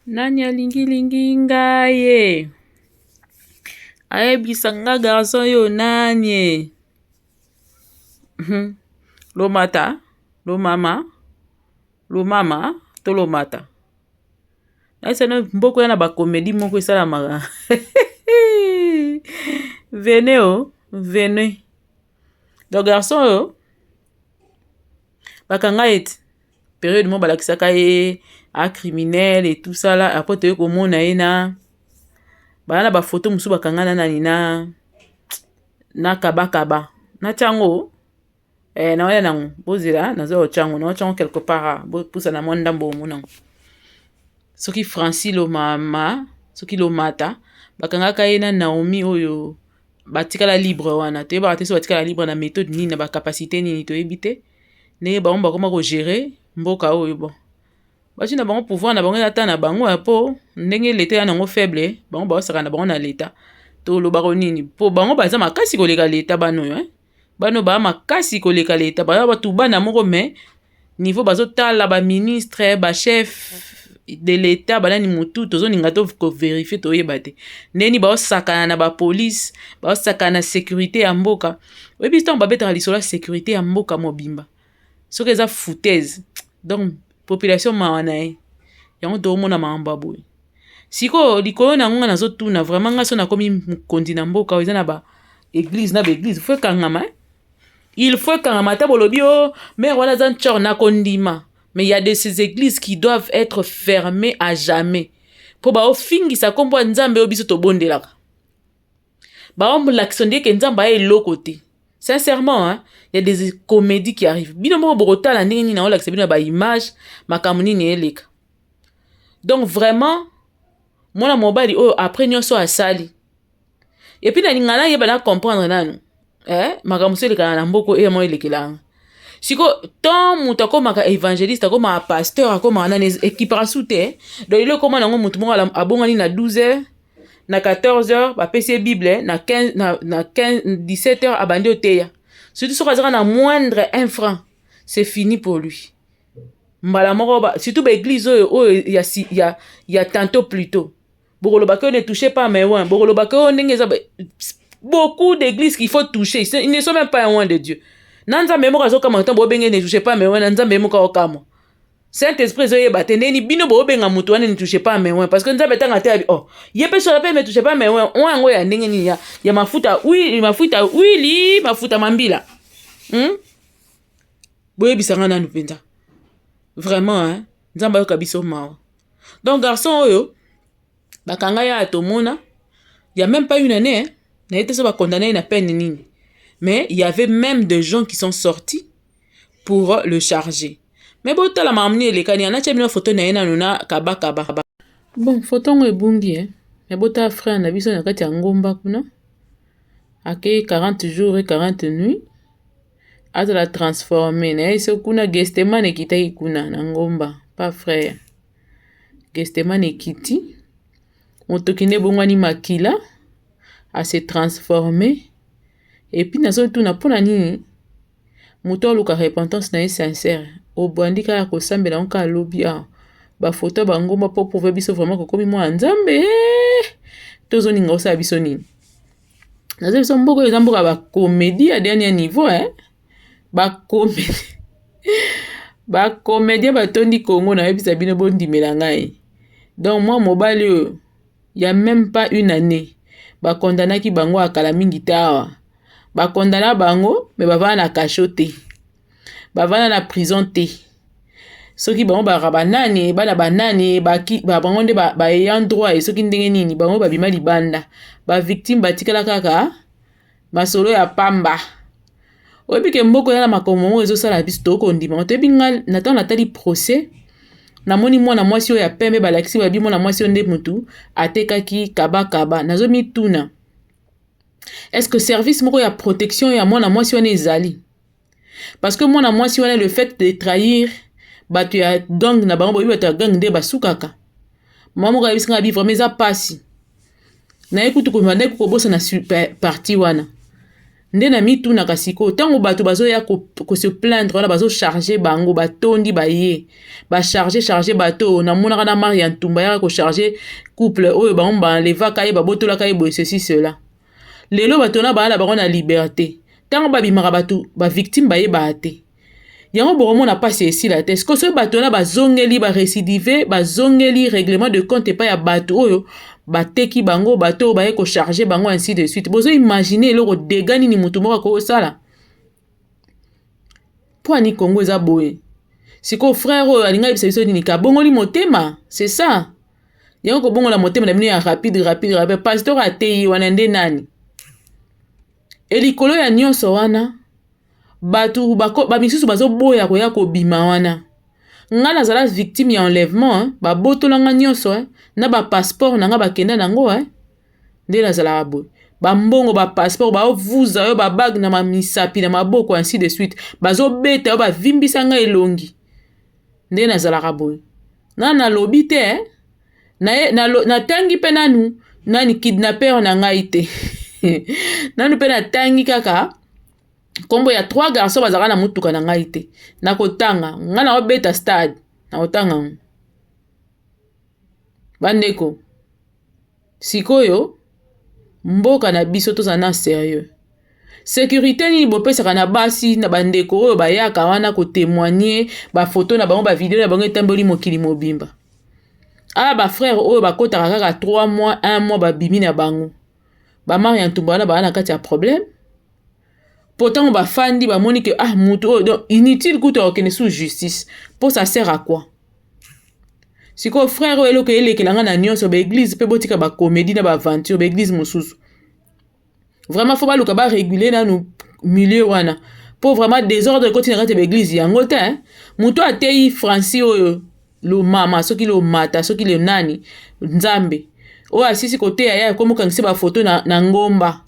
Nani alingi ngaye? Ayebisa nga garçon yo nani? Lomata, lomama, lomama, to lomata. Naisa no mboko ya na ba comédie moko esalamaka. Venez oh, venez. Donc garçon yo bakanga eti période mo balakisaka ye a criminel et tout ça là après te komona ye na bana ba photo musu bakanga na nani na kaba na chango na wala nango bozela na zo chango quelque part pousa na monda mbomu nango soki Francis lo mama soki lo mata bakanga ka ye na Naomi oyo batikala libre wana te ba te so batikala libre na méthode nini na ba capacité nini to ebite ne ba omba koma ko gérer mboka oyo bon basi na bango pouvoir na bango ata na bango po ndenge leta ya nango faible bango ba osaka na bango na leta to lo baro nini po bango baza makasi koleka leta bano yo bano ba makasi koleka leta ba ba tubana moko mais niveau bazo tala ba ministre ba chef de l'État banani mutu tozo ninga to ko vérifier to yebate neni ba osaka na ba police ba osaka na sécurité ya mboka oyebi ston ba beta lisolo sécurité ya mboka mobimba soki eza foutaise donc population mawana ye yango toomona maamba boye siko likolo na ngonga nazotuna vraiment nga so nakomi mokonzi na mboka eza na ba église na ba église faut kangama il faut kangama ata bolobi o mère wana za nchor na kondima mais il y a de ces églises qui doivent être fermées à jamais po ba ofingisa kombo nzambe o biso to bondelaka ba omulakisa ndeke nzamba ye eloko te. Sincèrement, hein, il y a des comédies qui arrivent. Bino mo borota la ndenge ni na ola bino ba image makamuni ni eleka. Donc vraiment mona mobali oh après nyonso asali. Et puis na ngana yeba na comprendre nanu. Makamuso eleka na mboko e mo elekela. Siko tant muta ko maka évangéliste ko ma pasteur ko ma na équipera soute. Donc il ko na ngo mutu mo abongani na 12h. Na 14h ba PC Bible na 15 na 15 17h abandi oteya surtout so kazaka na moindre 1 franc c'est fini pour lui mbala moko ba surtout ba église oyo ya tantôt plus tôt bokolo ba que ne touchez pas mais ouais bokolo ba que ndenge za beaucoup d'églises qu'il faut toucher ils ne sont même pas loin de Dieu nanza memo kazo kama tambo benge ne touchez pas mais ouais nanza memo ka okamo Saint-Esprit zoye batendeni bino bo benga mutu wane ne touche pas mais ouais parce que nzambe tanga te oh yepe so la pe me touche pas mais ouais on ngo ya ndenge ni ya mafuta oui mafuta mambila boye bisanga na nupenda vraiment hein nzamba yo kabiso mao donc garçon oyo bakanga ya atomona il y a même pas une année hein na été so ba condamné na peine nini mais il y avait même des gens qui sont sortis pour le charger. Mais bon, t'as la mamie les cani, on a tenu une photo na nuna kaba. Bon, photo ngo ebungi hein. Mais bon, t'as frère na biso na kati ya ngomba kuna. Ake 40 jours et 40 nuits. Ata la transformer na eso kuna gesteman ekitaki kuna na ngomba, pas frère. Gesteman ekiti. Motokine bongwani makila a se transformer. Et puis nazo tuna pona nini? Muto luka repentance na sincère. Obandika ya kosambela onka lobi ba photo ba ngomba po pouvoir biso vraiment ko komi mwa nzambe tozo ninga osa biso nini nazo biso mboko eza mboka ba comédie à dernier niveau ba comédie ba tondi Congo na yebisa bino bondimela ngai donc moi mobali oyo ya même pas une année ba kondanaki bango akala mingi tawa ba kondana bango mais ba vana na cachoté bavana na prison te soki bango barabanani bana banani ba bango nde ba ayant droit soki ndenge nini bango babima libanda ba victime batikala kaka masolo ya pamba oyebi ke mboko ya makomo mo ezosala biso tokondima toyebi nga natanga natali procès namoni mwana mwasi oyo ya pembe balakisi babi mwana mwasi oyo nde mutu atekaki kaba nazomituna est-ce que service moko ya protection ya mwana mwasi wana ezali. Parce que moi, si on a le fait de trahir, bah tu as gang na bango bobi tu as gang de basukaka. Maman ga bisinga bi vraiment ça passe. Na écoute ko mande ko bossa na super parti wana. nde na mitunaka sikoyo ntango bato bazoya se plaindre wana bazocharge bango batondi baye bacharge bato namonaka na Maria Ntumba yaka kocharge couple oyo bango balevaka ye babotolaka ye boye ceci cela lelo bato na bana bango na liberté ntango babimaka bato bavictime bayebaka te yango bokomona pasi esila te siko soki bato na bazongeli barécidive bazongeli règlement de compte epai ya bato oyo bateki bango bato oyo baye kocharge bango ainsi de suite bozo imagine eloko dega nini motu moko akosala mpo ani kongo eza boye siko frère oyo alinga yebisa biso nini kabongoli motema c'est ça yango kobongola motema na bino ya rapide pasteur ateyi wana nde nani elikolo ya nyonso wana bato bamisusu bazoboya koya kobima wana nga nazala victime ya enlèvement babotolanga nyonso na bapasseport nanga bakenda nango nde nazalaka boye bambongo bapasseport baovuza oyo babage na mamisapi na maboko ainsi de suite bazobeta oyo bavimbisa nga elongi nde nazalaka boye nga nalobi te natangi mpe nani kidnapper na ngai te nanu mpe natangi kaka kombo ya 3 garçons bazalaka na mutuka na ngai te nakotanga nga naobeta stade nakotanga bandeko sikoyo mboka na biso tozala na sérieux sécurité nini bopesaka na basi na bandeko oyo bayaka wana kotémoigner bafoto na bango bavideo na bango etamboli mokili mobimba bafrère oyo bakotaka kaka 3 mois 1 mois babimi na bango Maria Ntumba wana baa na kati ya problème pourtant bafandi bamoni ke mutu oyo donc inutile kuta okende sous justice pour ça sert à quoi siko frère oyo eloko elekelanga na nyonso baeglise mpe botika bacomédie na baaventure baeglise mosusu vraiment fo baluka baréguler nanu milieu wana po vraiment désordre ekoti na kati ya baeglise yango te mutu ateyi Francis oyo lomama soki lomata soki le nani nzambe oyo asisi koteya ya komokangisa bafoto na ngomba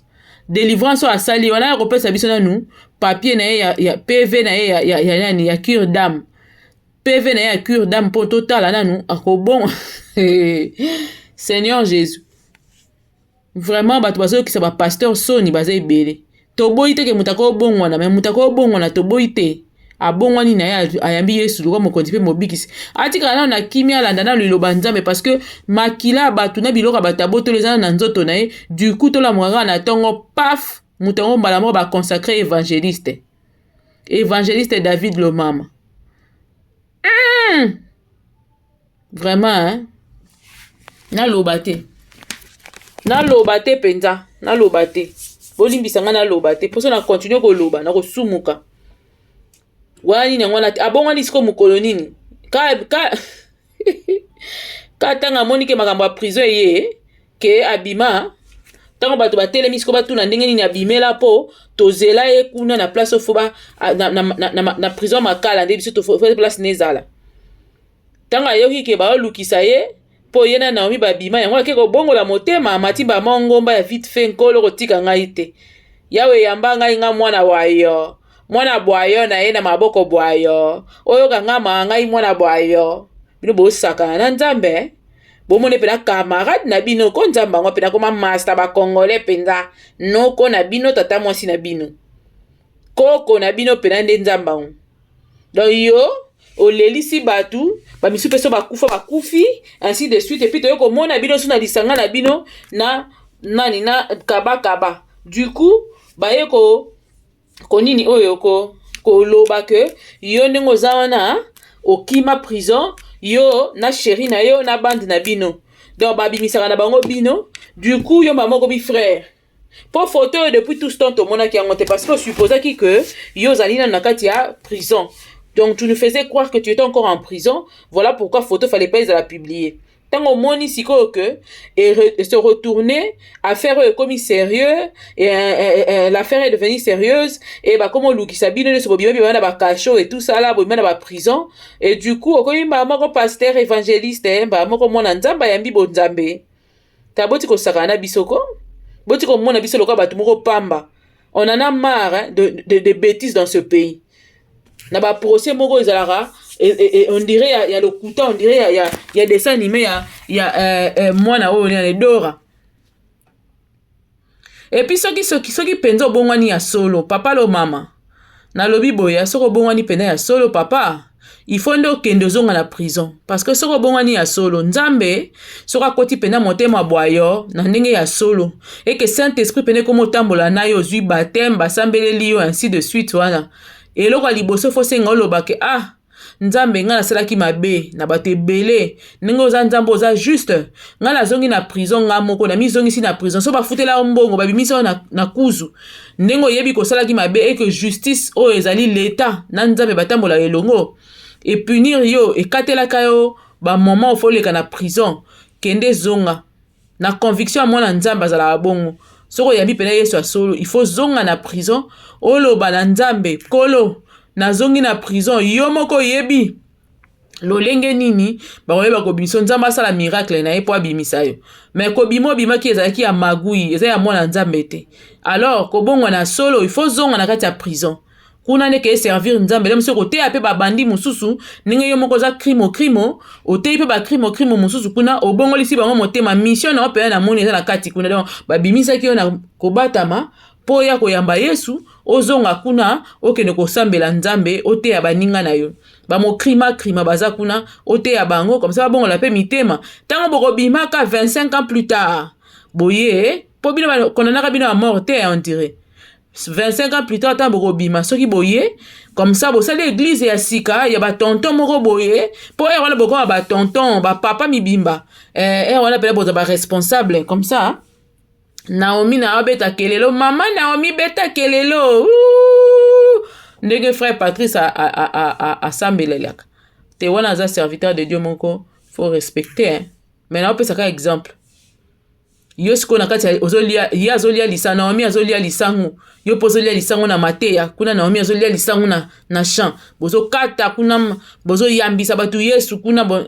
délivrance asali wana ya kopesa biso nanu papier na ye ya PV na ye ya nani ya cure d'âme PV na ye ya cure d'âme po totala nanu akobongo Seigneur Jésus vraiment bato bazokisa bapasteur soni baza ebele toboyi te ke mutu akobongwana me mutu akobongwana toboyi te abongwani na ye ayambi Yesu luka mokonzi mpe mobikisi atikala nano na kimia alanda na liloba nzambe parce que makila bato na biloko bato abotolo eza na nzoto na ye du coup tolamwaka na ntongo paf mutu yango mbala moko baconsacré évangéliste David Lomama vraiment naloba te penza naloba te bolimbisa nga naloba te mposo na continue koloba na kosumuka wana nini yango wana abongwani siko mokolo nini ka tanga amoni ke makambo ya prison eye ke abima ntango bato batelemi siko batuna ndenge nini abimela po tozela ye kuna na place ofo na prison makala nde biso tofo place nezala ntango ayoki ke baolukisa ye po ye na Naomi babima yango ake kobongola motema amati bamongomba ya vite fait nkolo kotika ngai te yawe yamba ngai nga mwana bwayo na ye na maboko bwayo oyo kangama ngai mwana bwayo bino bosakana na nzambe bomone pena camarade na bino ko nzamba ngo pena koma master ba congolais penza noko na bino tata mwasi na bino koko na bino pena nde nzamba ngo donc yo olelisi batu bamisu peso bakufi ainsi de suite et puis toyo komona bino suna lisanga na bino na nani na kaba du coup baye konini oyo koloba ke yo ndenge oza wana okima prison yo na chéri na yo na bande na bino donc babimisaka na bango bino du coup yo mamoko bi frère po photo depuis tout ce temps tomonaki yango te parce que supposaki que yo ozali na kati ya prison donc tu nous faisais croire que tu étais encore en prison voilà pourquoi photo fallait pas la publier tango moni siko que et se retourner à faire comme sérieux et l'affaire est devenue sérieuse et bah comme lukisa bino ne se bobima bana ba cacho et tout ça là bobima ba prison et du coup okoyi ba moko pasteur évangéliste ba moko mona nzamba yambi bonzambe taboti ko sakana bisoko boti ko mona biso loka batu moko pamba on en a marre de bêtises dans ce pays na ba procès moko ezalaka et on dirait il y a le couteau on dirait il y a dessin animé il y a moi na o les Dora et puis soki penza obongwani ya solo papa lo mama nalobi boya soko obongwani pena ya solo papa il faut nde okende ozonga na prison parce que soko obongwani ya solo nzambe soko akoti pena motema bwa yo na ndenge ya solo eke saint esprit pene komo otambola na yo ozwi bateme basambeleli yo ainsi de suite wana eloko ya liboso fo senga oloba ke nzambe nga nasalaki mabe na bato ebele ndenge oza nzambe oza juste nga nazongi na prison nga moko na mizongisi na prison so bafutela yo mbongo babimisi yo na kuzu ndenge oyebi kosalaki mabe eke justice oyo ezali leta na nzambe batambola elongo epunir yo ekatelaka yo bamoment ofoleka na prison kende zonga na conviction ya mwana nzambe azalaka bongo soko oyambi pena yesu asolo il faut zonga na prison oloba na nzambe kolo nazongi na prison yo moko yebi lolenge nini bakoyeba kobimisa nzambe asala miracle na ye po abimisa yo mais kobima obimaki ezalaki ya magui eza ya mwana nzambe te alors kobongwa na solo il faut zonga na kati ya prison kuna ndeke eservir nzambe le mosusu koteya mpe babandi mosusu ndenge yo moko oza krimo oteyi mpe bakrimo mosusu kuna obongolisi bango motema mission na yo mpenza na moni eza na kati kuna donc babimisaki yo na kobatama mpo ya koyamba yesu ozonga kuna okende kosambela nzambe oteya baninga na yo bamokrima baza kuna oteya bango comme ça babongola mpe mitema ntango bokobimaka 25 ans plus tard boye mpo bino bakondanaka bino ya mort te on dirait 25 ans plus tard ntango bokobima soki boye comme ça bosali église ya sika ya batonton moko boye mpo ere wana bokoma batonton bapapa mibimba ere wana pele boza baresponsable comme ça Naomi na beta kelelo mama Naomi beta kelelo ndenge frère Patrice a sambelelaka te wana za serviteur de Dieu moko faut respecter hein. Mais na opesa ka exemple yo siko na kati ozolia ya azolia lisa Naomi azolia lisangu yo pozolia lisangu na mateya kuna Naomi azolia lisangu na champ bozo kata kuna bozo yambisa batu Yesu kuna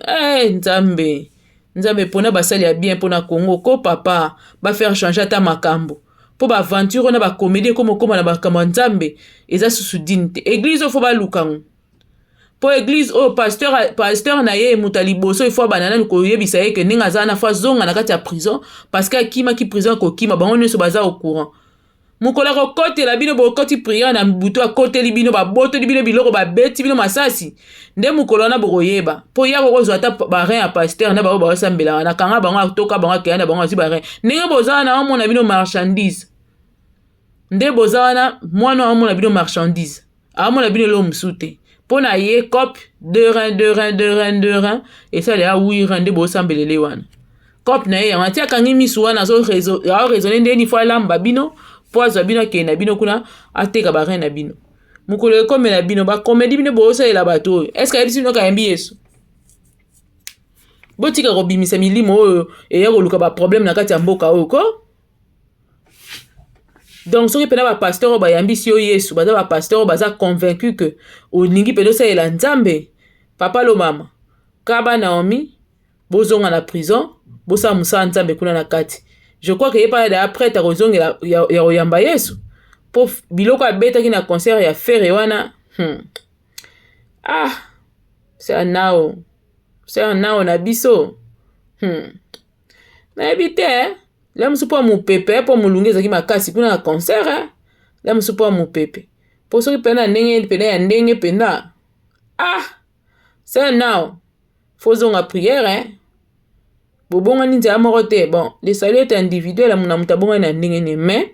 nzambe pona basali ya bien pona Congo ko papa ba faire changer ata makambo po ba aventure na ba comédie comme na ba kama nzambe eza susu dinte église fo ba lukango po église o pasteur na ye mutali boso ifo banana ko yebisa ye ke ninga zana fa zonga na kati ya prison parce que akima ki prison ko kima bango nyonso baza au courant mukola ko kote la bino bo koti prière na butu a kote li bino ba boto li bino biloko ba beti bino masasi nde mukola na bokoyeba po ya ko zo ata ba rein ya pasteur na ba sambela na kanga bango atoka bango akenda bango si ba rein ndenge bozana na mona bino marchandise nde bozana mwana mona bino marchandise amona bino lo msute po na ye cop 2 reins et ça ya 8 reins nde bosambelele wana cop na ye ya tia kangi misu wana zo raisonner nde ni fois lamba bino pozo bino ke na bino kuna ateka ba rein na bino mukolo ekome na bino ba comédie bino bosalela bato est-ce que yebisi bino kayambi yesu botika kobimisa milimo oyo eya koluka ba problème na kati ya mboka oyo ko donc soki pena ba pasteur oyo bayambisi yo yesu baza ba pasteur oyo baza convaincu que olingi pena osalela nzambe papa lo mama kaba Naomi bozonga na prison bosala mosala nzambe kuna na kati je crois que ye pa ya prêtre akozongela ya koyamba yesu po biloko abetaki na concert ya fere wana c'est un nao na biso nayebi te la mosu po mopepe po molungi ezalaki makasi kuna na concert la mosu po mopepe po soki pena ndenge pena ya ndenge pena c'est un nao faut zonga prière bobongani nzela moko te bon le salut est individuel na mutu abongani na ndenge ne mais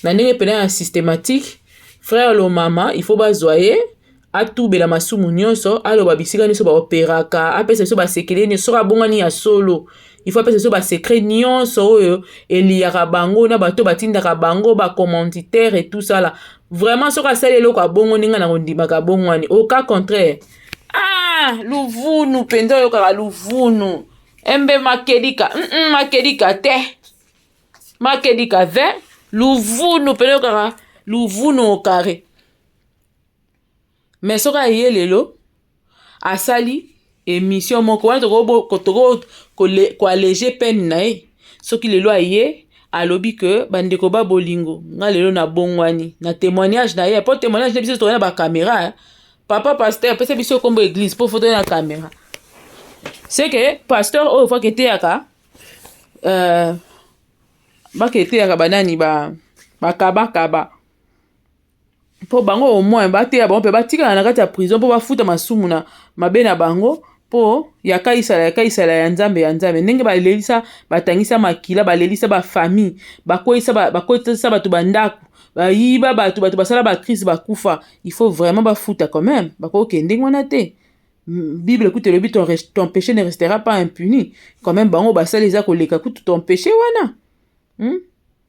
na ndenge pena ya systématique frère lo mama il faut bazwa ye atubela masumu nyonso aloba bisika nyonso baoperaka apesa biso basekele nyonso soki abongani ya solo il faut apesa biso basekret nyonso oyo eliyaka bango na bato batindaka bango bacommanditaire et tout ça là vraiment soki asali eloko abongo ninga na kondimaka bongwani au cas contraire luvunu mpenza oyokaka luvunu embe makedika makedika te makedika ve luvunu pene oyokaka luvunu okare mais soki aye lelo asali émission moko wana toko koalege peine na ye soki lelo aye alobi ke bandeko ba bolingo nga lelo na bongwani na témoignage na ye po témoignage na biso toyena ba caméra papa pasteur pesa biso kombo église po photo na caméra c'est que pasteur oyo fois que teyaka baketeyaka banani bakaba mpo bango au moins bateya bango mpe batikala na kati ya prison mpo bafuta masumu na mabe na bango mpo yakaisala ya nzambe ndenge balelisa batangisa makila balelisa bafamille bakwetisa bato bandako bayiba bato basala bakrise bakufa il faut vraiment bafuta quand même bakokende wana te. Bible écoute le but ton péché ne restera pas impuni quand même bango basala eza koleka kutu ton péché wana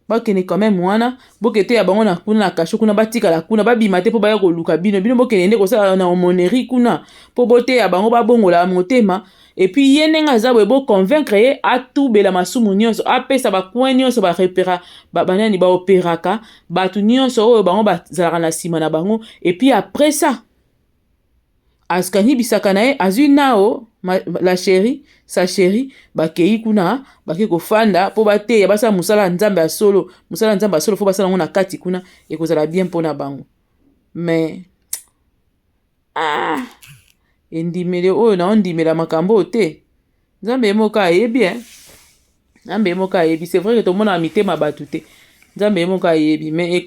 bakene quand même wana bokete ya bango na kuna na kasho kuna batikala kuna babima te mpo baya koluka bino bokene nde kosala na homonnerie kuna mpo bote ya bango babongola motema et puis ye ndenge aza boye boconvaincre ye atubela masumu nyonso apesa bacoin nyonso barepera banani baoperaka bato nyonso oyo bango bazalaka na nsima na bango et puis après ça askanyibisaka na ye azwi nao sa chérie bakei kuna bake kofanda mpo bateya basala mosala nzambe ya solo fo basala ngo na kati kuna ekozala bien mpona bango. Mais endimele oyo naondimela makambo oyo te nzambe emoka ayebi nzambe emoka ayebi c'est vrai que tomona mitema bato te nzambe emoka ayebi mais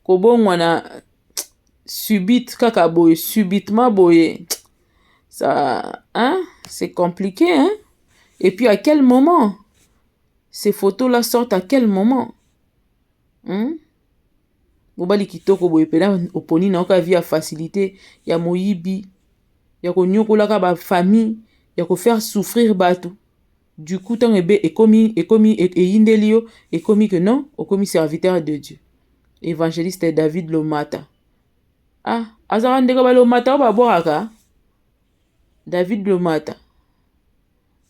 kobongwa na subitement boye ça c'est compliqué et puis à quel moment ces photos là sortent, à quel moment mobali kitoko boye pena oponi na oka via facilité ya moyibi ya konyokolaka ba famille ya ko faire souffrir bato du coup tant ekomi eyindelio ekomi que non okomi serviteur de Dieu. Évangéliste David Lomata azaka ndeko balomata babwaka David Lomata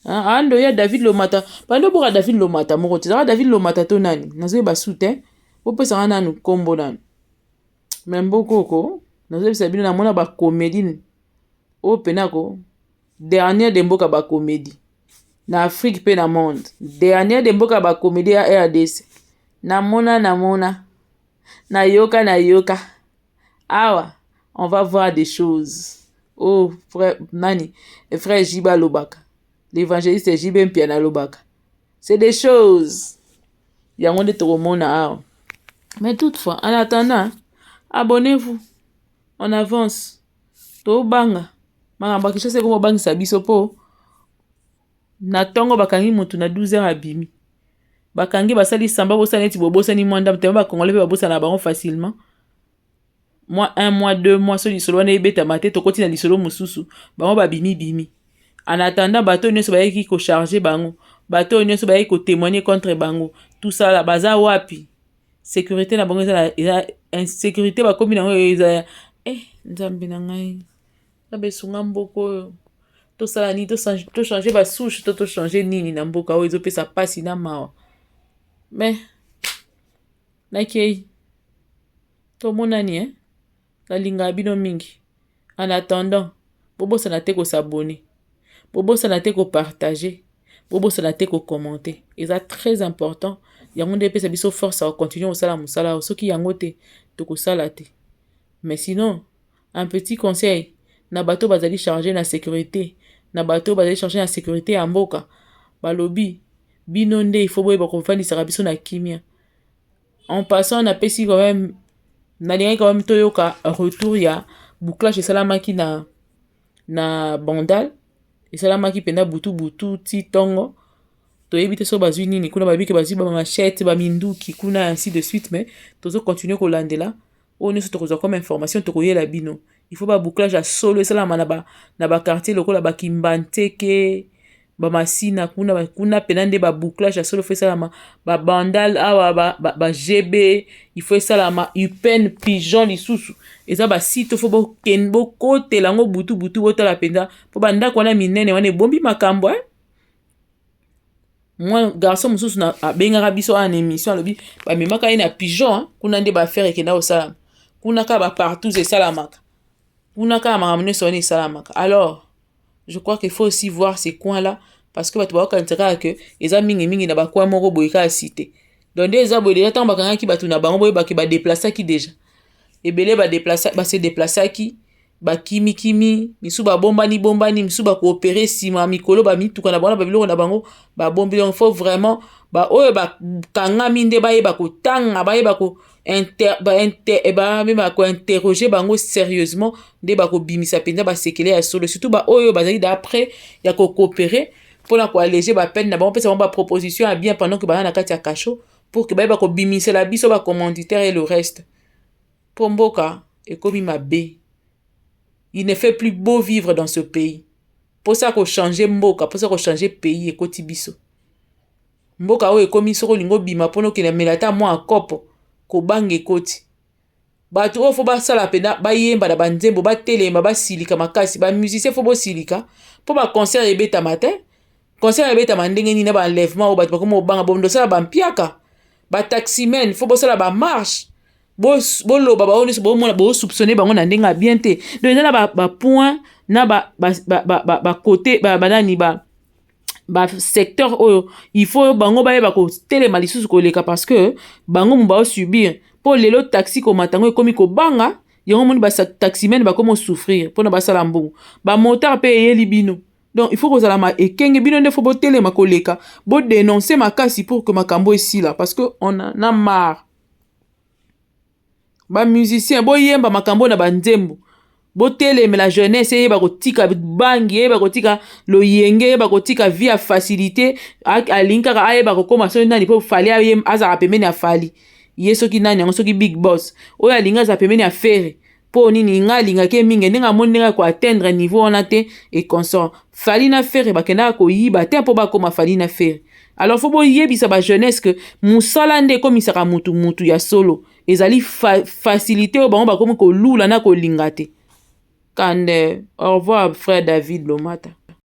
ando ya David Lomata bando boka David Lomata moko tizaka David Lomata to nani nazoye basute opesanga nanu kombo nanu membokoko nazoye sabino na mona ba comédie openako dernier de mboka ba comédie na Afrique pe na monde dernier de mboka ba comédie ya RDC namona na yoka awa on va voir des choses. Oh frère Jiba Lobaka, l'évangéliste Jibe Mpiana Lobaka, c'est des choses yango nde tokomona awa. Mais toutefois en attendant abonnez-vous, on avance tobanga makambo akisha se komo bangisa biso po na tongo bakangi mutu na 12h abimi bakangi basali samba bosana neti bobosani mwanda mtema bakongole pe babosana bango facilement. Moi 1 mois 2 mois so lisolo wana ebeta mate tokoti na lisolo mosusu bango babimi en attendant bato nyonso bayaki ko charger bango bato nyonso bayaki ko témoigner contre bango tout ça la baza wapi sécurité na bango eza insécurité bakomi nango eza nzambe na ngai abe sunga mboko to sala ni to changer ba souche to changer nini na mboka oyo ezopesa pasi na mawa mais nakei to monani kalinga bino mingi. En attendant bobosana te ko s'abonner bobosana te ko partager bobosana te ko commenter eza très important yango nde pesa biso force à continuer osala musala soki yango te tokosala te. Mais sinon un petit conseil na bato bazali charger na sécurité na bato bazali charger na sécurité ya mboka balobi bino nde il faut boye bakofandisaka biso na kimia en passant na pesi quand même nalingai quand même toyoka retour ya bouclage esalamaki na bandal esalamaki penda butu ti tongo toyebi te so bazwi nini kuna babike bazwi ba machette ba minduki kuna ainsi de suite. Mais tozo continuer kolandela oyo nyonso tokozwa comme information tokoyela bino. Il faut ba bouclage ya solo esalama na ba quartier lokola bakimbanteke bamasina kuna pena nde ba bouclage ya solo esalama ba bandal awa ba GB il faut esalama upen pigeon lisusu eza ba site fo bo kotela ngo butu botala penda po bandako wana minene wana ebombi makambo moi garçon mususu na bengaka biso en émission alobi ba memaka ye na pigeon kuna nde ba faire ekenda osalama kuna ka ba partout esalamaka kuna ka makambo nyonso wana esalamaka. Alors je crois qu'il faut aussi voir ces coins-là parce que bato bakokanisa que eza mingi na bakwa moko boye ka cité donc déjà boye déjà tant bakanga ki bato na bango boye baki ba déplacer ki déjà ebele ba déplacer ba se déplacer ki bakimikimi misu bombani misu bakoopere nsima mikolo bamituka na bango na babiloko na bango babombi. Donc faut vraiment oyo bakangami nde bayeba kotanga bayeba interroger bango sérieusement nde bakobimisa mpenza basekele ya solo, surtout oyo bazali d'après ya kocoopere mpona koalléger bapeine na bango, mpesa bango baproposition ya bien pendant que baza na kati ya kasho pour que bayeba kobimisela biso bacommanditaire et le reste. Po mboka ekomi mabe. Il ne fait plus beau vivre dans ce pays. Pour ça qu'on change mboka, pour ça qu'on change pays et koti biso. Mboka oyo ekomi soko lingo bima pono ke na melata mwa kopo ko bange koti. Bato o fo ba sala pena ba yemba na banzembo ba telema ba silika makasi ba musicien fo bo silika po ba concert ebeta matin. Concert ebeta mandenge ni na ba enlèvement o bato ko mo banga bondo sala ba mpiaka. Ba taximen fo bo sala ba marche. Boloba baoni bomona bo soupçonner bango na ndenga bien te. Donc na ba point na ba côté banani ba secteur oyo il faut bango bayeba ko telema lisusu ko leka parce que bango mu ba subir pour lelo taxi ko matango ekomi ko banga yango moni ba taximen ba komo souffrir pour na ba sala mbongo ba moteur pe yeli bino. Donc il faut que ça ma ekenge bino ne faut bo telema ko leka bo dénoncer makasi pour que makambo esila parce que on en a marre. Ba musicien bo yemba makambo na banzembo bo teleme la jeunesse yeba kotika bangi yeba kotika loyenge yeba kotika via facilité alinka ka ayeba kokoma so nani po fali ayem azara pemeni afali yeso ki nani ngo soki big boss oya linga za pemeni afere po nini nga linga ke mingi ninga moni nga ko atteindre niveau on a te et consort fali na fere bakenda ko yiba te po bakoma fali na fere. Alors faut bo yebisa ba jeunesse que musala nde komisaka mutu ya solo ezali facilité au bango bakomi ko lula na ko lingate. Kande, au revoir frère David Lomata.